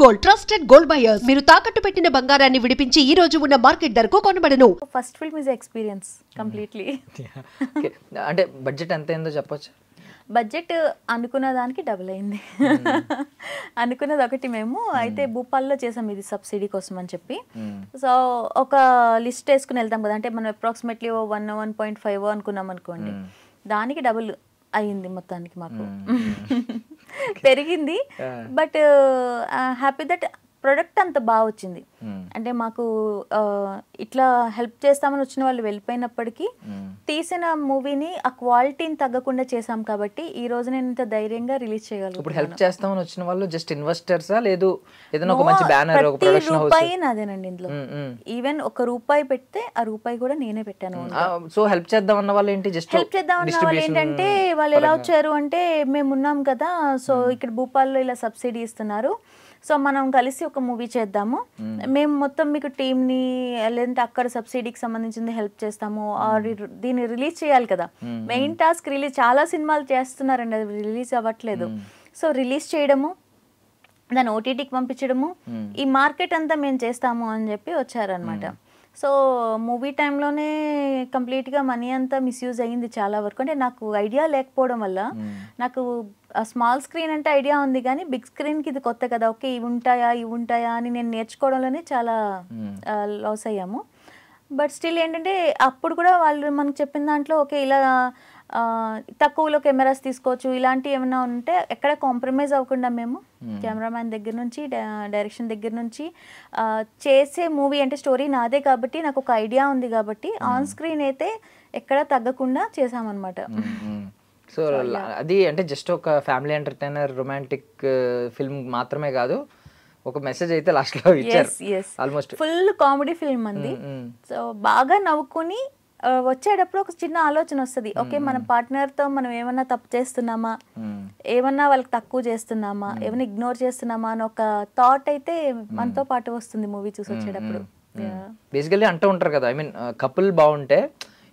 Gold trusted gold buyers మీరు తాకట్టు పెట్టిన బంగారాన్ని విడిపించి ఈ రోజు ఉన్న మార్కెట్ ధరకు కొనబడను. First film is experience completely. అంటే బడ్జెట్ ఎంత అయిందో చెప్పొచ్చు? బడ్జెట్ అనుకున్న దానికి డబుల్ అయింది. అనుకున్నది ఒకటి మేము అయితే భూపాల్లో చేసాం ఇది సబ్సిడీ కోసం అని చెప్పి. సో ఒక లిస్ట్ వేసుకుని వెళ్తాం కదా, అంటే మనం అప్రాక్సిమేట్లీ 1.5 అనుకున్నాం అనుకోండి, దానికి డబుల్ అయ్యింది మొత్తానికి మాకు. పెరిగింది. బట్ హ్యాపీ దట్ ప్రొడక్ట్ అంత బాగా వచ్చింది. అంటే మాకు ఇట్లా హెల్ప్ చేస్తామని వచ్చిన వాళ్ళు వెళ్ళిపోయినప్పటికీ తీసిన మూవీని ఆ క్వాలిటీని తగ్గకుండా చేసాం కాబట్టి ఈ రోజు నేను ఇంత ధైర్యంగా రిలీజ్ చేయగలను. ఇప్పుడు హెల్ప్ చేస్తామని వచ్చిన వాళ్ళు జస్ట్ ఇన్వెస్టర్సా లేదు ఏదైనా ఒక మంచి బ్యానర్ ఒక ప్రొడక్షన్ హౌస్? రూపాయి నాదేనండి ఇందులో. ఈవెన్ ఒక రూపాయి పెడితే ఆ రూపాయి కూడా నేనే పెట్టాను. సో హెల్ప్ చేద్దాం అన్న వాళ్ళు ఏంటి, జస్ట్ హెల్ప్ చేద్దాం అన్న వాళ్ళు ఏంటంటే వాళ్ళు ఎలా వచ్చారు అంటే, మేము ఉన్నాం కదా, సో ఇక్కడ భూపాల్లో ఇలా సబ్సిడీ ఇస్తున్నారు, సో మనం కలిసి ఒక మూవీ చేద్దాము, మేము మొత్తం మీకు టీమ్ని లేదంటే అక్కడ సబ్సిడీకి సంబంధించింది హెల్ప్ చేస్తాము, దీన్ని రిలీజ్ చేయాలి కదా, మెయిన్ టాస్క్ రిలీజ్. చాలా సినిమాలు చేస్తున్నారండి, అది రిలీజ్ అవ్వట్లేదు. సో రిలీజ్ చేయడము, దాన్ని ఓటీటీకి పంపించడము, ఈ మార్కెట్ అంతా మేము చేస్తాము అని చెప్పి వచ్చారనమాట. సో మూవీ టైంలోనే కంప్లీట్గా మనీ అంతా మిస్యూజ్ అయ్యింది చాలా వరకు. అంటే నాకు ఐడియా లేకపోవడం వల్ల, నాకు స్మాల్ స్క్రీన్ అంటే ఐడియా ఉంది కానీ బిగ్ స్క్రీన్కి ఇది కొత్త కదా, ఓకే ఇవి ఉంటాయా అని నేను నేర్చుకోవడంలోనే చాలా లాస్ అయ్యాము. బట్ స్టిల్ ఏంటంటే అప్పుడు కూడా వాళ్ళు మనకు చెప్పిన దాంట్లో ఓకే ఇలా తక్కువలో కెమెరాస్ తీసుకోవచ్చు, ఇలాంటివి ఏమైనా ఉంటే ఎక్కడ కాంప్రమైజ్ అవ్వకుండా మేము కెమెరామ్యాన్ దగ్గర నుంచి డైరెక్షన్ దగ్గర నుంచి చేసే మూవీ అంటే స్టోరీ నాదే కాబట్టి నాకు ఒక ఐడియా ఉంది కాబట్టి ఆన్ స్క్రీన్ అయితే ఎక్కడ తగ్గకుండా చేసామన్నమాట. సో అది అంటే జస్ట్ ఒక ఫ్యామిలీ ఎంటర్టైనర్ రొమాంటిక్ ఫిల్మ్ మాత్రమే కాదు, ఒక మెసేజ్ అయితే లాస్ట్ లో ఇచ్చారు. ఆల్మోస్ట్ ఫుల్ కామెడీ ఫిల్మ్ అంది. సో బాగా నవ్వుకుని వచ్చేటప్పుడు ఒక చిన్న ఆలోచన వస్తుంది, ఓకే మన పార్ట్నర్తో మనం ఏమన్నా తప్పు చేస్తున్నామా, ఏమన్నా వాళ్ళకి తక్కువ చేస్తున్నామా, ఏమన్నా ఇగ్నోర్ చేస్తున్నామా అని ఒక థాట్ అయితే మనతో పాటు వస్తుంది మూవీ చూసి వచ్చేటప్పుడు. బేసికల్లీ అంటూ ఉంటారు కదా, ఐ మీన్ కపుల్ బాగుంటే,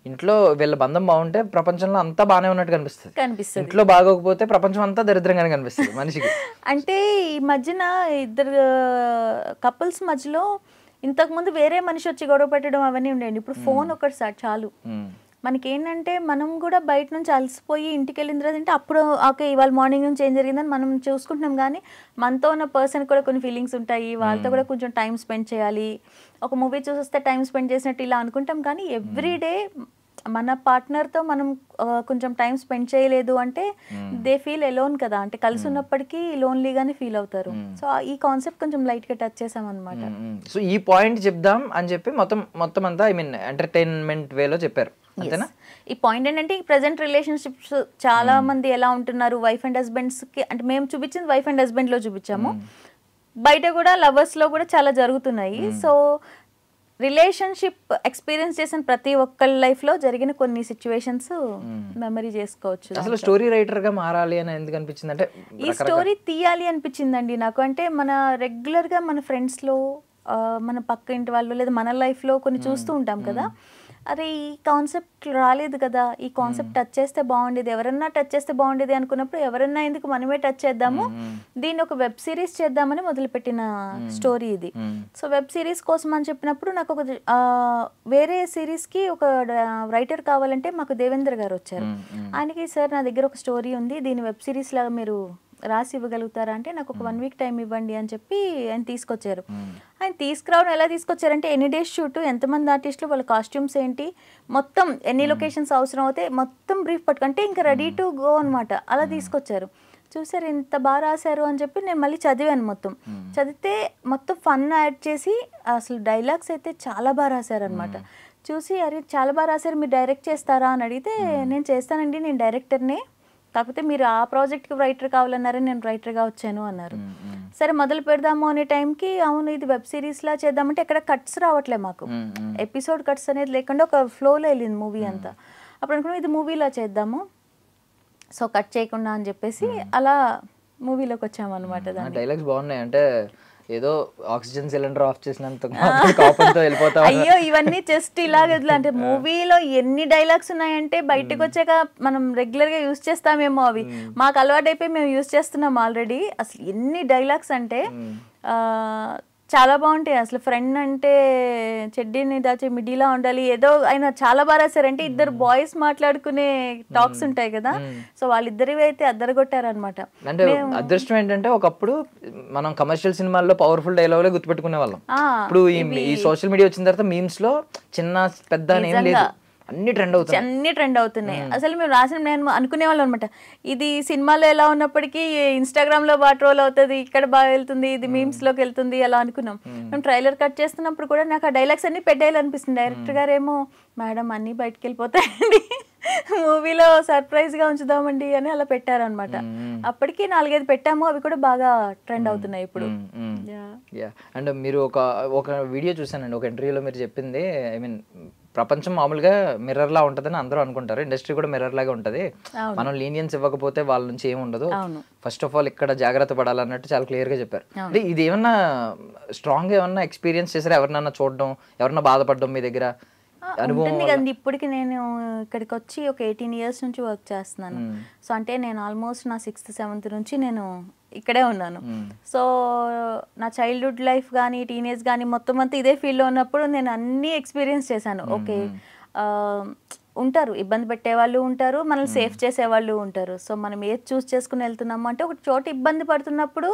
ఇంట్లో వీళ్ళ బంధం బాగుంటే ప్రపంచంలో అంతా బాగానే ఉన్నట్టు కనిపిస్తుంది. ఇంట్లో బాగోకపోతే ప్రపంచం అంతా దరిద్రంగానే కనిపిస్తుంది మనిషికి. అంటే ఈ మధ్యన ఇద్దరు కపుల్స్ మధ్యలో ఇంతకుముందు వేరే మనిషి వచ్చి గొడవ పెట్టడం అవన్నీ ఉండేది, ఇప్పుడు ఫోన్ ఒకటి సార్ చాలు. మనకేంటంటే మనం కూడా బయట నుంచి అలసిపోయి ఇంటికి వెళ్ళిన తర్వాత అంటే అప్పుడు ఓకే ఇవాళ మార్నింగ్ నుంచి ఏం జరిగిందని మనం చూసుకుంటున్నాం, కానీ మనతో ఉన్న పర్సన్ కూడా కొన్ని ఫీలింగ్స్ ఉంటాయి, వాళ్ళతో కూడా కొంచెం టైం స్పెండ్ చేయాలి. ఒక మూవీ చూస్తే టైం స్పెండ్ చేసినట్టు ఇలా అనుకుంటాం, కానీ ఎవ్రీడే మన పార్ట్నర్తో మనం కొంచెం టైం స్పెండ్ చేయలేదు అంటే దే ఫీల్ ఎలోన్ కదా, అంటే కలిసి ఉన్నప్పటికీ లోన్లీగానే ఫీల్ అవుతారు. సో ఈ కాన్సెప్ట్ కొంచెం లైట్గా టచ్ చేసాం అనమాట. సో ఈ పాయింట్ చెప్దాం అని చెప్పి మొత్తం అంతా ఐ మీన్ ఎంటర్టైన్మెంట్ వేలో చెప్పారు. ఈ పాయింట్ ఏంటంటే ఈ ప్రెజెంట్ రిలేషన్షిప్స్ చాలా మంది ఎలా ఉంటున్నారు, వైఫ్ అండ్ హస్బెండ్స్ కి, అంటే మేము చూపించింది వైఫ్ అండ్ హస్బెండ్ లో చూపించాము, బయట కూడా లవర్స్ లో కూడా చాలా జరుగుతున్నాయి. సో రిలేషన్షిప్ ఎక్స్పీరియన్స్ చేసిన ప్రతి ఒక్కళ్ళ లైఫ్ లో జరిగిన కొన్ని సిచ్యువేషన్స్ మెమరీ చేసుకోవచ్చు. అసలు స్టోరీ రైటర్ గా మారాలి అని ఎందుకు అనిపించింది, అంటే ఈ స్టోరీ తీయాలి అనిపించిందండి నాకు. అంటే మన రెగ్యులర్ గా మన ఫ్రెండ్స్ లో, మన పక్క ఇంటి వాళ్ళు లేదా మన లైఫ్ లో కొన్ని చూస్తూ ఉంటాం కదా, అరే ఈ కాన్సెప్ట్ రాలేదు కదా, ఈ కాన్సెప్ట్ టచ్ చేస్తే బాగుండేది, ఎవరన్నా టచ్ చేస్తే బాగుండేది అనుకున్నప్పుడు ఎవరన్నా ఎందుకు మనమే టచ్ చేద్దాము, దీన్ని ఒక వెబ్ సిరీస్ చేద్దామని మొదలుపెట్టిన స్టోరీ ఇది. సో వెబ్ సిరీస్ కోసం అని చెప్పినప్పుడు నాకు ఒక వేరే సిరీస్కి ఒక రైటర్ కావాలంటే మాకు దేవేంద్ర గారు వచ్చారు. ఆయనకి సార్ నా దగ్గర ఒక స్టోరీ ఉంది, దీన్ని వెబ్ సిరీస్ లాగా మీరు రాసి ఇవ్వగలుగుతారా అంటే నాకు ఒక 1 వీక్ టైం ఇవ్వండి అని చెప్పి ఆయన తీసుకొచ్చారు. ఆయన తీసుకురావడం ఎలా తీసుకొచ్చారంటే ఎన్ని డేస్ షూట్, ఎంతమంది ఆర్టిస్టులు, వాళ్ళ కాస్ట్యూమ్స్ ఏంటి, మొత్తం ఎన్ని లొకేషన్స్ అవసరం అవుతాయి మొత్తం బ్రీఫ్ పట్టుకుంటే ఇంకా రెడీ టు గో అనమాట. అలా తీసుకొచ్చారు. చూసారు ఎంత బాగా రాశారు అని చెప్పి నేను మళ్ళీ చదివాను. మొత్తం చదివితే మొత్తం ఫన్ యాడ్ చేసి అసలు డైలాగ్స్ అయితే చాలా బాగా రాశారనమాట. చూసి అరే చాలా బాగా రాశారు, మీరు డైరెక్ట్ చేస్తారా అని అడిగితే నేను చేస్తానండి, నేను డైరెక్టర్నే, కాకపోతే మీరు ఆ ప్రాజెక్ట్కి రైటర్ కావాలన్నారని నేను రైటర్గా వచ్చాను అన్నారు. సరే మొదలు పెడదాము అనే టైంకి అవును ఇది వెబ్ సిరీస్లా చేద్దామంటే ఎక్కడ కట్స్ రావట్లే మాకు, ఎపిసోడ్ కట్స్ అనేది లేకుండా ఒక ఫ్లోలో వెళ్ళింది మూవీ అంతా. అప్పుడు అనుకున్నాం ఇది మూవీలా చేద్దాము, సో కట్ చేయకుండా అని చెప్పేసి అలా మూవీలోకి వచ్చాము అనమాట. డైలాగ్స్ బాగున్నాయి, అంటే ఏదో ఆక్సిజన్ సిలిండర్ ఆఫ్ చేసినంత కోపంతో వెళ్ళిపోతా. అయ్యో ఇవన్నీ జస్ట్ ఇలాగ అంటే మూవీలో ఎన్ని డైలాగ్స్ ఉన్నాయంటే బయటకు వచ్చాక మనం రెగ్యులర్ గా యూజ్ చేస్తామేమో అవి మాకు అలవాటు అయిపోయి మేము యూజ్ చేస్తున్నాం ఆల్రెడీ. అసలు ఎన్ని డైలాగ్స్ అంటే చాలా బాగుంటాయి. అసలు ఫ్రెండ్ అంటే చెడ్డీని దాచి మిడిలా ఉండాలి, ఏదో ఆయన చాలా బాగా రాశారంటే ఇద్దరు బాయ్స్ మాట్లాడుకునే టాక్స్ ఉంటాయి కదా, సో వాళ్ళిద్దరివి అయితే అద్దరగొట్టారనమాట. అంటే అదృష్టం ఏంటంటే ఒకప్పుడు మనం కమర్షియల్ సినిమాల్లో పవర్ఫుల్ డైలాగులే గుర్తుపెట్టుకునే వాళ్ళం. ఇప్పుడు ఈ సోషల్ మీడియా వచ్చిన తర్వాత మీమ్స్ లో చిన్న పెద్ద అని ఏం లేదు, అన్ని ట్రెండ్ అవుతున్నాయి. అసలు మేము నేను అనుకునే వాళ్ళం అనమాట, ఇది సినిమాలో ఎలా ఉన్నప్పటికీ ఇన్స్టాగ్రామ్ లో బాగా ట్రోల్ అవుతుంది, ఇక్కడ బాగా వెళ్తుంది, ఇది మీమ్స్ లోకి వెళ్తుంది అలా అనుకున్నాం. మేము ట్రైలర్ కట్ చేస్తున్నప్పుడు కూడా నాకు ఆ డైలాగ్స్ అన్ని పెట్టేయాలి అనిపిస్తుంది. డైరెక్టర్ గారేమో మేడం అన్ని బయటకు వెళ్ళిపోతాయండి, మూవీలో సర్ప్రైజ్ గా ఉంచుదామండి అని అలా పెట్టారనమాట. అప్పటికి 4-5 పెట్టాము, అవి కూడా బాగా ట్రెండ్ అవుతున్నాయి ఇప్పుడు. అండ్ మీరు ఒక వీడియో చూసానండి, ఒక ఇంటర్వ్యూలో మీరు చెప్పింది, ఐ మీన్ ప్రపంచం మామూలుగా మిర్రర్ లా ఉంటదని అందరూ అనుకుంటారు, ఇండస్ట్రీ కూడా మిర్రర్ లాగా ఉంటది, మనం లీనియన్స్ ఇవ్వకపోతే వాళ్ళ నుంచి ఏమి ఉండదు, ఫస్ట్ ఆఫ్ ఆల్ ఇక్కడ జాగ్రత్త పడాలన్నట్టు చాలా క్లియర్ గా చెప్పారు. అంటే ఇది ఏమన్నా స్ట్రాంగ్ ఏమన్నా ఎక్స్పీరియన్స్ చేసారా, ఎవరినన్నా చూడడం, ఎవరన్నా బాధపడడం మీ దగ్గర ఉంటుంది కదండి. ఇప్పటికి నేను ఇక్కడికి వచ్చి ఒక 18 years నుంచి వర్క్ చేస్తున్నాను. సో అంటే నేను ఆల్మోస్ట్ నా 6th 7th నుంచి నేను ఇక్కడే ఉన్నాను. సో నా చైల్డ్హుడ్ లైఫ్ కానీ టీనేజ్ కానీ మొత్తం అంతా ఇదే ఫీల్డ్లో ఉన్నప్పుడు నేను అన్నీ ఎక్స్పీరియన్స్ చేశాను. ఓకే ఉంటారు, ఇబ్బంది పెట్టేవాళ్ళు ఉంటారు, మనల్ని సేఫ్ చేసేవాళ్ళు ఉంటారు. సో మనం ఏది చూస్ చేసుకుని వెళ్తున్నాము అంటే ఒక చోట ఇబ్బంది పడుతున్నప్పుడు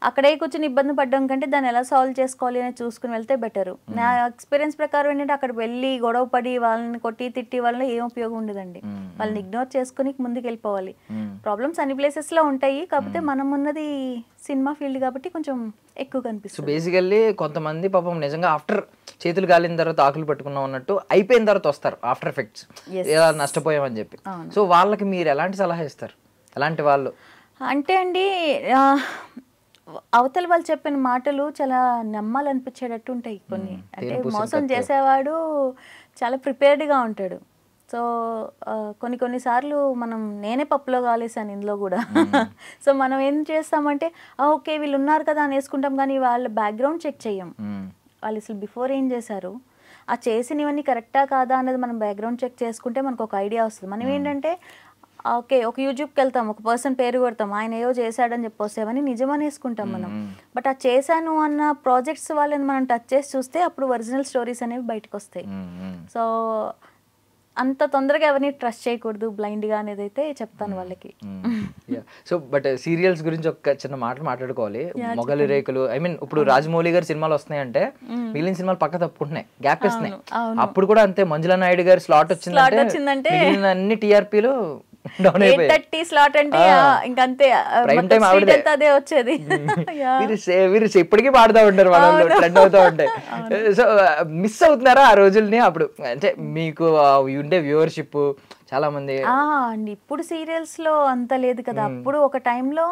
అక్కడే కూర్చొని ఇబ్బంది పడడం కంటే దాన్ని ఎలా సాల్వ్ చేసుకోవాలి అని చూసుకుని వెళ్తే బెటరు. నా ఎక్స్పీరియన్స్ ప్రకారం ఏంటంటే అక్కడ వెళ్ళి గొడవ పడి వాళ్ళని కొట్టి తిట్టి వల్ల ఏం ఉపయోగం ఉండదండి. వాళ్ళని ఇగ్నోర్ చేసుకుని ముందుకు వెళ్ళిపోవాలి. ప్రాబ్లమ్స్ అన్ని ప్లేసెస్లో ఉంటాయి, కాకపోతే మనం ఉన్నది సినిమా ఫీల్డ్ కాబట్టి కొంచెం ఎక్కువ కనిపిస్తుంది. బేసికల్లీ కొంతమంది పాపం నిజంగా ఆఫ్టర్ చేతులు కాలిన తర్వాత ఆకులు పట్టుకున్నాం అన్నట్టు అయిపోయిన తర్వాత వస్తారు ఆఫ్టర్ ఎఫెక్ట్స్, ఎలా నష్టపోయామని చెప్పి. సో వాళ్ళకి మీరు ఎలాంటి సలహా ఇస్తారు? ఎలాంటి వాళ్ళు అంటే అండి, అవతల వాళ్ళు చెప్పిన మాటలు చాలా నమ్మాలనిపించేటట్టు ఉంటాయి కొన్ని. అంటే మోసం చేసేవాడు చాలా ప్రిపేర్డ్గా ఉంటాడు. సో కొన్నిసార్లు నేనే పప్పులో కాలేసాను ఇందులో కూడా. సో మనం ఏం చేస్తామంటే ఓకే వీళ్ళు ఉన్నారు కదా అని వేసుకుంటాం, కానీ వాళ్ళ బ్యాక్గ్రౌండ్ చెక్ చెయ్యం. వాళ్ళు అసలు బిఫోర్ ఏం చేశారు, ఆ చేసినవన్నీ కరెక్టా కాదా అనేది మనం బ్యాక్గ్రౌండ్ చెక్ చేసుకుంటే మనకు ఒక ఐడియా వస్తుంది. మనం ఏంటంటే ఓకే ఒక యూట్యూబ్కి వెళ్తాం, ఒక పర్సన్ పేరు కొడతాం, ఆయన ఏవో చేశాడని చెప్పి వస్తేవని నిజమని వేసుకుంటాం మనం. బట్ ఆ చేశాను అన్న ప్రాజెక్ట్స్ వాళ్ళని మనం టచ్ చేసి చూస్తే అప్పుడు ఒరిజినల్ స్టోరీస్ అనేవి బయటకు వస్తాయి. సో అంత తొందరగా ఎవరిని ట్రస్ట్ చేయకూడదు బ్లైండ్గా అనేది అయితే చెప్తాను వాళ్ళకి. సో బట్ సీరియల్స్ గురించి ఒక చిన్న మాట్లాడుకోవాలి. మొగలి రేకులు, ఐ మీన్ ఇప్పుడు రాజమౌళి గారి సినిమాలు వస్తున్నాయంటే మిగిలిన సినిమాలు పక్క తప్పుకుంటున్నాయి, గ్యాప్ ఇస్తున్నాయి. అప్పుడు కూడా అంతే, మంజులా నాయుడు గారి స్లాట్ వచ్చిందంటే అన్ని టీఆర్పీలు డౌన్ అయిపోయాయి. 8:30 స్లాట్ అంటే ఇంకంతే, అదే వచ్చేది. వీరు ఇప్పటికీ పాడుతూ ఉంటారు, వాళ్ళు ట్రెండ్ అవుతూ ఉంటాయి. సో మిస్ అవుతున్నారా ఆ రోజుల్ని? అప్పుడు అంటే మీకు ఉండే వ్యూవర్షిప్ చాలా మంది అండి. ఇప్పుడు సీరియల్స్ లో అంత లేదు కదా. అప్పుడు ఒక టైంలో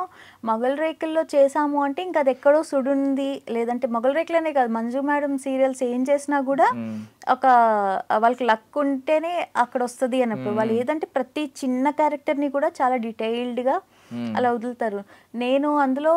మొగల్ రేకుల్లో చేసాము అంటే ఇంకా అది ఎక్కడో సుడుంది, లేదంటే మొగల్ రేకులనే కాదు మంజు మేడం సీరియల్స్ ఏం చేసినా కూడా ఒక వాళ్ళకి లక్ ఉంటేనే అక్కడ వస్తుంది అన్నప్పుడు. వాళ్ళు ఏదంటే ప్రతి చిన్న క్యారెక్టర్ని కూడా చాలా డీటెయిల్డ్గా అలా వదులుతారు. నేను అందులో